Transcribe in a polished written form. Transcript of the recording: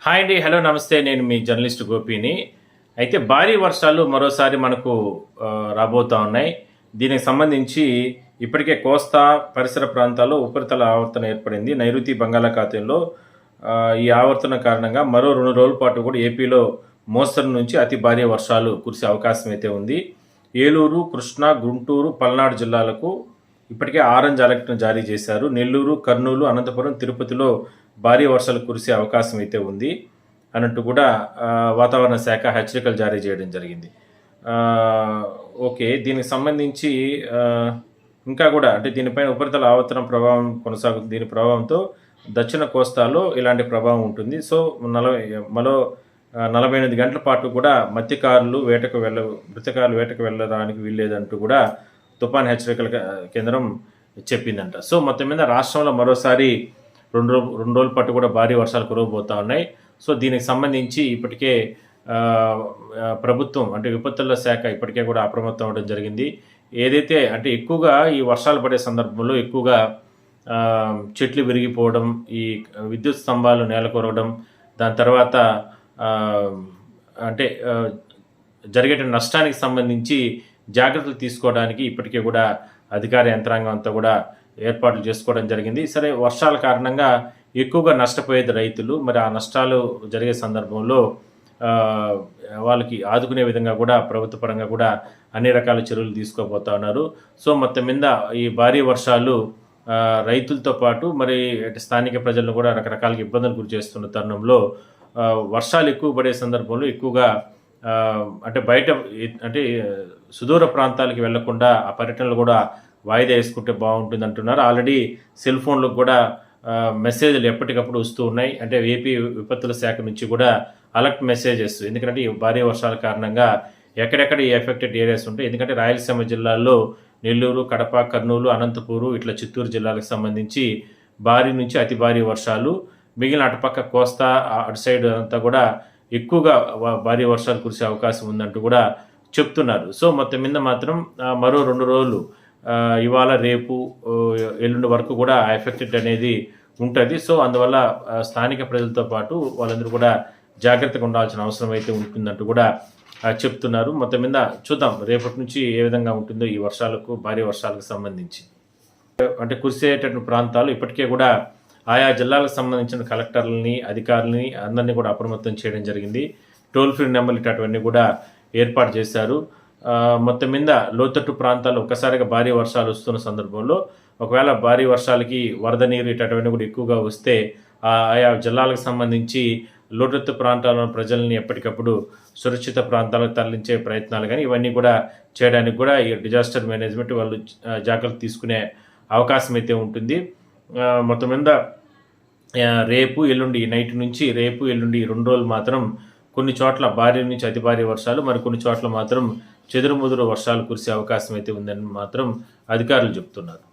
Hi అండి. Hello నమస్తే. నేను మీ జర్నలిస్ట్ గోపిని. అయితే భారీ వర్షాలు మరోసారి మనకు రాబోతా ఉన్నాయి. దీనికి సంబంధించి ఇప్పటికే కోస్తా పరిసర ప్రాంతాల్లో ఉపరితల ఆవర్తనం ఏర్పడింది. నైరుతి బంగాళాఖాతంలో ఈ ఆవర్తనం కారణంగా మరో 2 రోజుల పాటు కూడా ఏపీలో మోస్తరు నుంచి అతి భారీ వర్షాలు కురిసే అవకాశం అయితే ఉంది. ఏలూరు, కృష్ణా, గుంటూరు, పల్నాడు జిల్లాలకు ఇప్పటికే ఆరెంజ్ అలర్ట్ను జారీ చేశారు. నెల్లూరు, కర్నూలు, అనంతపురం, తిరుపతిలో భారీ వర్షాలు కురిసే అవకాశం అయితే ఉంది అన్నట్టు కూడా వాతావరణ శాఖ హెచ్చరికలు జారీ చేయడం జరిగింది. ఓకే, దీనికి సంబంధించి ఇంకా కూడా అంటే దీనిపైన ఉపరితల ఆవర్తనం ప్రభావం కొనసాగుతుంది. దీని ప్రభావంతో దక్షిణ కోస్తాలో ఇలాంటి ప్రభావం ఉంటుంది. సో మరో 48 గంటల పాటు కూడా మత్స్యకారులు వేటకు వెళ్ళడానికి వీల్లేదంటూ కూడా తుఫాన్ హెచ్చరికల కేంద్రం చెప్పిందంట. సో మొత్తం మీద రాష్ట్రంలో మరోసారి రెండు రోజుల పాటు కూడా భారీ వర్షాలు కురవబోతూ ఉన్నాయి. సో దీనికి సంబంధించి ఇప్పటికే ప్రభుత్వం అంటే విపత్తుల శాఖ ఇప్పటికే కూడా అప్రమత్తం అవ్వడం జరిగింది. ఏదైతే అంటే ఎక్కువగా ఈ వర్షాలు పడే సందర్భంలో ఎక్కువగా చెట్లు విరిగిపోవడం, ఈ విద్యుత్ స్తంభాలు నేలకొరగడం, దాని తర్వాత అంటే జరిగే నష్టానికి సంబంధించి జాగ్రత్తలు తీసుకోవడానికి ఇప్పటికే కూడా అధికార యంత్రాంగం అంతా కూడా ఏర్పాట్లు చేసుకోవడం జరిగింది. సరే, వర్షాల కారణంగా ఎక్కువగా నష్టపోయేది రైతులు. మరి ఆ నష్టాలు జరిగే సందర్భంలో వాళ్ళకి ఆదుకునే విధంగా కూడా ప్రభుత్వ పరంగా కూడా అన్ని రకాల చర్యలు తీసుకోబోతా ఉన్నారు. సో మొత్తం మీద ఈ భారీ వర్షాలు రైతులతో పాటు మరి స్థానిక ప్రజలను కూడా రకరకాల ఇబ్బందులు గురి చేస్తున్న తరుణంలో వర్షాలు ఎక్కువ పడే సందర్భంలో ఎక్కువగా అంటే బయట అంటే సుదూర ప్రాంతాలకు వెళ్లకుండా ఆ పర్యటనలు కూడా వాయిదా వేసుకుంటే బాగుంటుంది అంటున్నారు. ఆల్రెడీ సెల్ ఫోన్లకు కూడా మెసేజ్లు ఎప్పటికప్పుడు వస్తూ ఉన్నాయి. అంటే ఏపీ విపత్తుల శాఖ నుంచి కూడా అలర్ట్ మెసేజెస్, ఎందుకంటే ఈ భారీ వర్షాల కారణంగా ఎక్కడెక్కడ ఈ ఎఫెక్టెడ్ ఏరియాస్ ఉంటాయి. ఎందుకంటే రాయలసీమ జిల్లాల్లో నెల్లూరు, కడప, కర్నూలు, అనంతపూరు, ఇట్లా చిత్తూరు జిల్లాలకు సంబంధించి భారీ నుంచి అతి భారీ వర్షాలు, మిగిలిన అటుపక్క కోస్తా అటు సైడ్ అంతా కూడా ఎక్కువగా భారీ వర్షాలు కురిసే అవకాశం ఉందంటూ కూడా చెప్తున్నారు. సో మొత్తం మీద మాత్రం మరో 2 రోజులు ఇవాళ, రేపు, ఎల్లుండి వరకు కూడా ఎఫెక్టెడ్ అనేది ఉంటుంది. సో అందువల్ల స్థానిక ప్రజలతో పాటు వాళ్ళందరూ కూడా జాగ్రత్తగా ఉండాల్సిన అవసరం అయితే ఉంటుందంటూ కూడా చెప్తున్నారు. మొత్తం మీద చూద్దాం రేపటి నుంచి ఏ విధంగా ఉంటుందో ఈ వర్షాలకు, భారీ వర్షాలకు సంబంధించి. అంటే కురిసేటటువంటి ప్రాంతాలు ఇప్పటికే కూడా ఆయా జిల్లాలకు సంబంధించిన కలెక్టర్లని, అధికారులని అందరినీ కూడా అప్రమత్తం చేయడం జరిగింది. టోల్ ఫ్రీ నెంబర్లు ఇటువంటివన్నీ కూడా ఏర్పాటు చేశారు. మొత్తం మీద లోతట్టు ప్రాంతాల్లో ఒక్కసారిగా భారీ వర్షాలు వస్తున్న సందర్భంలో ఒకవేళ భారీ వర్షాలకి వరద నీరు ఇటువంటివన్నీ కూడా ఎక్కువగా వస్తే ఆయా జిల్లాలకు సంబంధించి లోతట్టు ప్రాంతాల ప్రజల్ని ఎప్పటికప్పుడు సురక్షిత ప్రాంతాలకు తరలించే ప్రయత్నాలు కానీ ఇవన్నీ కూడా చేయడానికి కూడా ఈ డిజాస్టర్ మేనేజ్మెంట్ వాళ్ళు జాగ్రత్తలు తీసుకునే అవకాశం అయితే ఉంటుంది. మొత్తం మీద రేపు ఎల్లుండి నైట్ నుంచి రేపు ఎల్లుండి 2 రోజులు మాత్రం కొన్ని చోట్ల భారీ నుంచి అతి భారీ వర్షాలు, మరి కొన్ని చోట్ల మాత్రం చెదురుముదురు వర్షాలు కురిసే అవకాశం అయితే ఉందని మాత్రం అధికారులు చెప్తున్నారు.